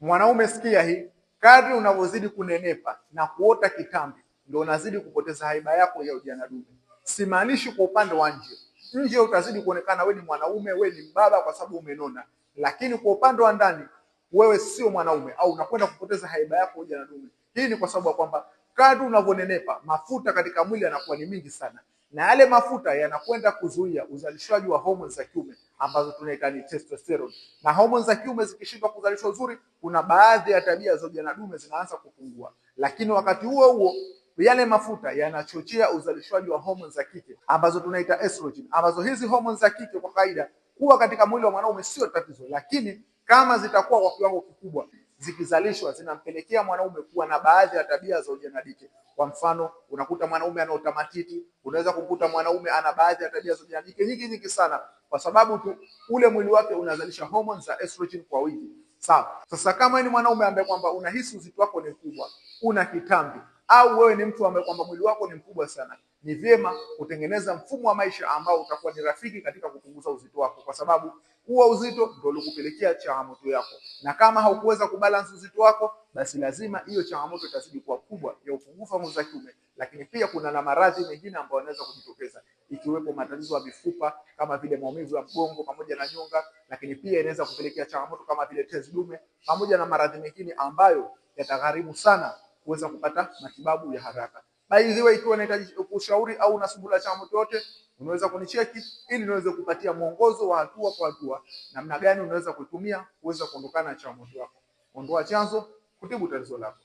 Mwanaume sikia hii, kadri unavyozidi kunenepa na kuota kitambi ndio unazidi kupoteza haiba yako ya ujana dume. Simaanishi kwa upande wa nje. Nje utazidi kuonekana we ni mwanaume, we ni mbaba kwa sababu umenona. Lakini kwa upande wa ndani wewe sio mwanaume au unakwenda kupoteza haiba yako ya ujana dume. Hii ni kwa sababu ya kwamba kadri unavyonenepa mafuta katika mwili yanakuwa ni mingi sana. Na yale mafuta yanakwenda kuzuia uzalishaji wa homoni za kiume ambazo tunaita ni testosterone. Na homoni za kiume zikishindwa kuzalishwa uzuri, kuna baadhi ya tabia za ujana dume zinaanza kupungua. Lakini wakati huo huo yale mafuta yanachochea uzalishaji wa homoni za kike ambazo tunaita estrogen, ambazo hizi homoni za kike kwa kawaida kuwa katika mwili wa mwanaume sio tatizo, lakini kama zitakuwa kwa kiwango kikubwa zikizalishwa zinampelekea mwanaume kuwa na baadhi ya tabia za ujana dike. Kwa mfano, unakuta mwanaume ana utamatiti, unaweza kukuta mwanaume ana baadhi ya tabia za ujana dike nyingi sana kwa sababu tu ule mwili wake unazalisha hormones za estrogen kwa wingi. Sawa. Sasa kama ni mwanaume ambaye kwamba unahisi uzito wako ni mkubwa, una kitambi au wewe ni mtu ambaye kwamba mwili wako ni mkubwa sana, ni vyema kutengeneza mfumo wa maisha ambao utakuwa ni rafiki katika kupunguza uzito wako, kwa sababu huo uzito ndio ulikupelekea changamoto yako. Na kama haukuweza kubalance uzito wako, basi lazima hiyo changamoto itazidi kuwa kubwa ya upungufu wa nguvu za kiume. Lakini pia kuna na maradhi mengine ambayo yanaweza kujitokeza, ikiwepo matatizo ya mifupa kama vile maumivu ya mgongo pamoja na nyonga, lakini pia inaweza kupelekea changamoto kama vile tezi dume pamoja na maradhi mengine ambayo yatagharimu sana kuweza kupata matibabu ya haraka. By the way, ikiwa unahitaji ushauri au unasumbuliwa na changamoto yote, unaweza kunicheki ili niweze kupatia mwongozo wa hatua kwa hatua namna gani unaweza kutumia kuweza kuondokana na changamoto yako. Ondoa chanzo, kutibu tatizo lako.